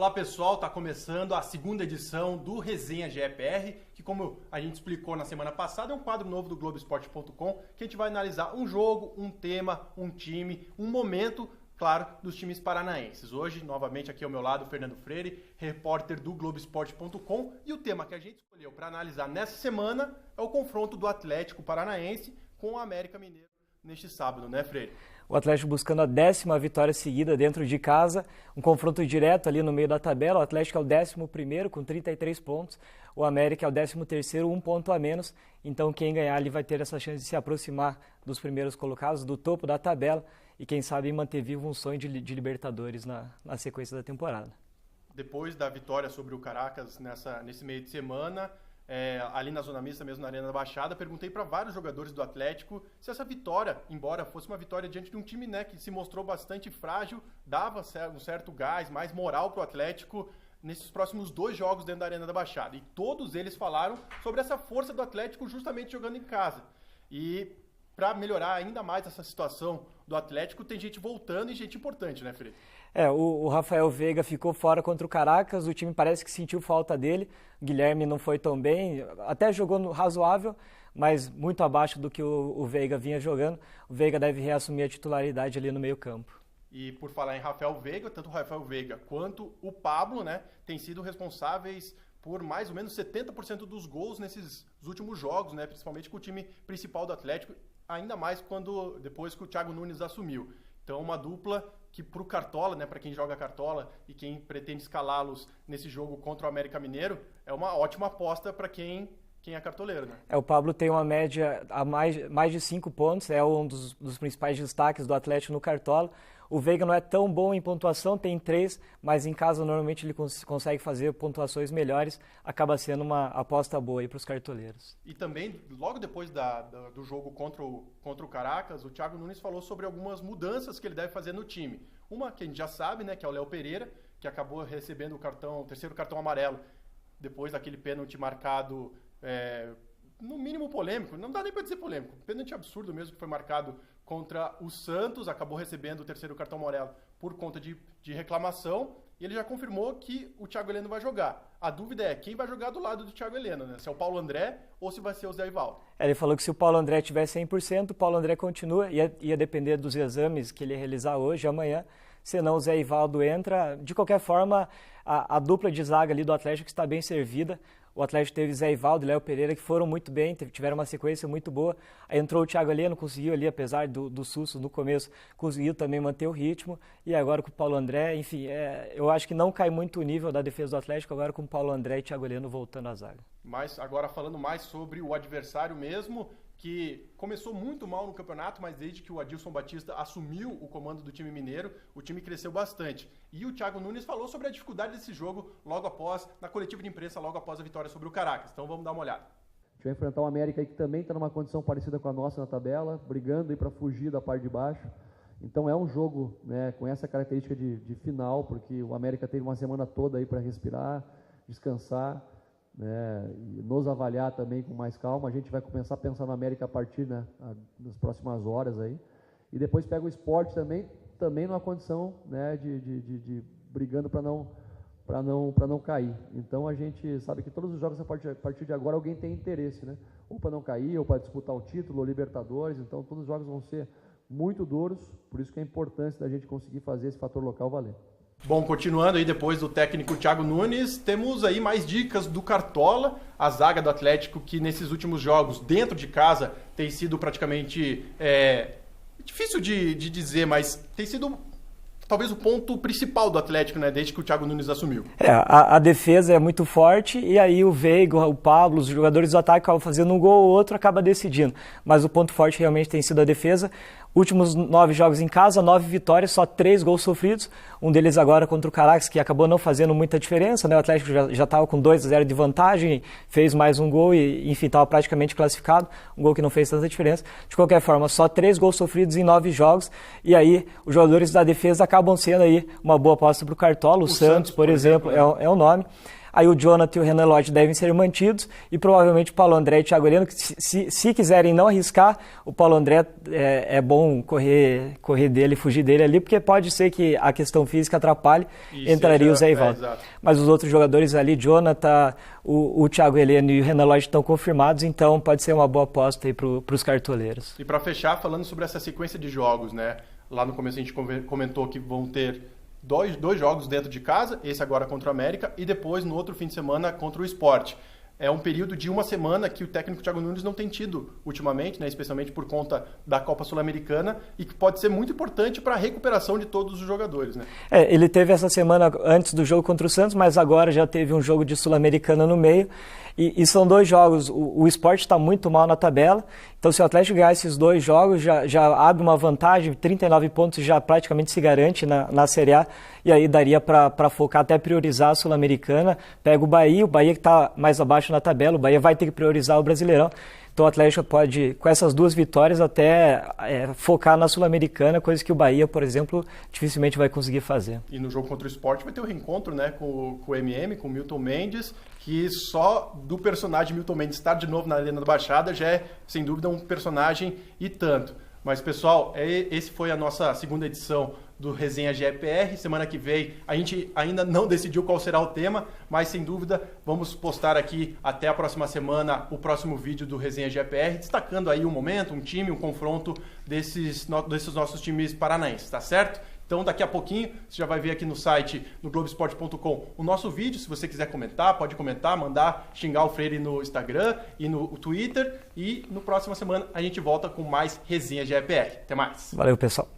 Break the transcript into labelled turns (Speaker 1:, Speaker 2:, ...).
Speaker 1: Olá pessoal, está começando a segunda edição do Resenha GEPR, que como a gente explicou na semana passada, é um quadro novo do Globoesporte.com, que a gente vai analisar um jogo, um tema, um time, um momento, claro, dos times paranaenses. Hoje, novamente, aqui ao meu lado, o Fernando Freire, repórter do Globoesporte.com, e o tema que a gente escolheu para analisar nessa semana é o confronto do Atlético Paranaense com o América Mineiro neste sábado, né, Freire?
Speaker 2: O Atlético buscando a 10ª vitória seguida dentro de casa, um confronto direto ali no meio da tabela. O Atlético é o 11º com 33 pontos, o América é o 13º, 1 ponto a menos. Então quem ganhar ali vai ter essa chance de se aproximar dos primeiros colocados, do topo da tabela e quem sabe manter vivo um sonho de Libertadores na sequência da temporada. Depois da vitória sobre o Caracas nesse meio de semana, ali na Zona Mista, mesmo na Arena da Baixada, perguntei para vários jogadores do Atlético se essa vitória, embora fosse uma vitória diante de um time, né, que se mostrou bastante frágil, dava um certo gás, mais moral para o Atlético nesses próximos 2 jogos dentro da Arena da Baixada. E todos eles falaram sobre essa força do Atlético justamente jogando em casa. E para melhorar ainda mais essa situação do Atlético, tem gente voltando e gente importante, né, Felipe? O Rafael Veiga ficou fora contra o Caracas, o time parece que sentiu falta dele, o Guilherme não foi tão bem, até jogou no razoável, mas muito abaixo do que o Veiga vinha jogando. O Veiga deve reassumir a titularidade ali no meio campo. E por falar em Rafael Veiga, tanto o Rafael Veiga quanto o Pablo, né, têm sido responsáveis por mais ou menos 70% dos gols nesses últimos jogos, né, principalmente com o time principal do Atlético, ainda mais depois que o Thiago Nunes assumiu. Então uma dupla que para o Cartola, né, para quem joga Cartola e quem pretende escalá-los nesse jogo contra o América Mineiro, é uma ótima aposta para quem é cartoleiro, né? O Pablo tem uma média a mais de 5 pontos, é um dos principais destaques do Atlético no Cartola. O Veiga não é tão bom em pontuação, tem 3, mas em casa normalmente ele consegue fazer pontuações melhores, acaba sendo uma aposta boa aí para os cartoleiros. E também, logo depois do jogo contra o Caracas, o Thiago Nunes falou sobre algumas mudanças que ele deve fazer no time. Uma que a gente já sabe, né, que é o Léo Pereira, que acabou recebendo o terceiro cartão amarelo depois daquele pênalti marcado, no mínimo polêmico, não dá nem para dizer polêmico, pênalti absurdo mesmo que foi marcado contra o Santos, acabou recebendo o terceiro cartão amarelo por conta de reclamação, e ele já confirmou que o Thiago Heleno vai jogar. A dúvida é quem vai jogar do lado do Thiago Heleno, né? Se é o Paulo André ou se vai ser o Zé Ivaldo. Ele falou que se o Paulo André tiver 100%, o Paulo André continua, ia depender dos exames que ele ia realizar hoje, amanhã, senão o Zé Ivaldo entra. De qualquer forma, a dupla de zaga ali do Atlético está bem servida. O Atlético teve Zé Ivaldo e Léo Pereira que foram muito bem, tiveram uma sequência muito boa. Aí entrou o Thiago Heleno, conseguiu ali, apesar do susto no começo, conseguiu também manter o ritmo. E agora com o Paulo André, enfim, eu acho que não cai muito o nível da defesa do Atlético, agora com o Paulo André e Thiago Heleno voltando à zaga. Mas agora falando mais sobre o adversário mesmo, que começou muito mal no campeonato, mas desde que o Adilson Batista assumiu o comando do time mineiro, o time cresceu bastante. E o Thiago Nunes falou sobre a dificuldade desse jogo na coletiva de imprensa, logo após a vitória sobre o Caracas. Então vamos dar uma olhada.
Speaker 3: A gente vai enfrentar o América aí que também está numa condição parecida com a nossa na tabela, brigando aí para fugir da parte de baixo. Então é um jogo, né, com essa característica de final, porque o América teve uma semana toda aí para respirar, descansar, né, e nos avaliar também com mais calma. A gente vai começar a pensar no América a partir, né, das próximas horas aí, e depois pega o Sport também numa condição, né, de brigando para não cair. Então a gente sabe que todos os jogos a partir de agora alguém tem interesse, né, ou para não cair, ou para disputar o título, ou Libertadores. Então todos os jogos vão ser muito duros, por isso que é a importância da gente conseguir fazer esse fator local valer.
Speaker 1: Bom, continuando aí depois do técnico Thiago Nunes, temos aí mais dicas do Cartola, a zaga do Atlético que nesses últimos jogos dentro de casa tem sido praticamente, difícil de dizer, mas tem sido talvez o ponto principal do Atlético, né, desde que o Thiago Nunes assumiu. A defesa é muito forte e aí o Veiga, o Pablo, os jogadores do ataque acabam fazendo um gol ou outro, acaba decidindo, mas o ponto forte realmente tem sido a defesa. Últimos 9 jogos em casa, 9 vitórias, só 3 gols sofridos. Um deles agora contra o Caracas, que acabou não fazendo muita diferença, né? O Atlético já estava com 2-0 de vantagem, fez mais um gol e, enfim, estava praticamente classificado. Um gol que não fez tanta diferença. De qualquer forma, só 3 gols sofridos em 9 jogos. E aí, os jogadores da defesa acabam sendo aí uma boa aposta para o Cartola. O Santos, por exemplo, é o nome.
Speaker 2: Aí o Jonathan e o Renan Lodge devem ser mantidos e provavelmente o Paulo André e o Thiago Heleno, que se quiserem não arriscar, o Paulo André é bom correr dele, fugir dele ali, porque pode ser que a questão física atrapalhe, entraria o Zé Ivaldo. Mas os outros jogadores ali, Jonathan, o Thiago Heleno e o Renan Lodge estão confirmados, então pode ser uma boa aposta aí para os cartoleiros.
Speaker 1: E para fechar, falando sobre essa sequência de jogos, né? Lá no começo a gente comentou que vão ter dois jogos dentro de casa, esse agora contra o América, e depois no outro fim de semana contra o Sport. É um período de uma semana que o técnico Thiago Nunes não tem tido ultimamente, né, especialmente por conta da Copa Sul-Americana, e que pode ser muito importante para a recuperação de todos os jogadores. Né?
Speaker 2: Ele teve essa semana antes do jogo contra o Santos, mas agora já teve um jogo de Sul-Americana no meio. E são 2 jogos. O Sport está muito mal na tabela, então se o Atlético ganhar esses 2 jogos, já abre uma vantagem, 39 pontos já praticamente se garante na Série A, e aí daria para focar, até priorizar a Sul-Americana. Pega o Bahia que está mais abaixo na tabela, o Bahia vai ter que priorizar o Brasileirão. Então o Atlético pode, com essas 2 vitórias, até focar na Sul-Americana, coisa que o Bahia, por exemplo, dificilmente vai conseguir fazer.
Speaker 1: E no jogo contra o Sport vai ter um reencontro, né, com o MM, com o Milton Mendes, que só do personagem Milton Mendes estar de novo na Arena da Baixada já é, sem dúvida, um personagem e tanto. Mas, pessoal, esse foi a nossa segunda edição do Resenha GEPR. Semana que vem a gente ainda não decidiu qual será o tema, mas sem dúvida vamos postar aqui até a próxima semana o próximo vídeo do Resenha GEPR, destacando aí um momento, um time, um confronto desses nossos times paranaenses, tá certo? Então daqui a pouquinho você já vai ver aqui no site, no Globoesporte.com, o nosso vídeo. Se você quiser comentar, pode comentar, mandar xingar o Freire no Instagram e no Twitter. E no próxima semana a gente volta com mais Resenha GEPR. Até mais.
Speaker 2: Valeu, pessoal.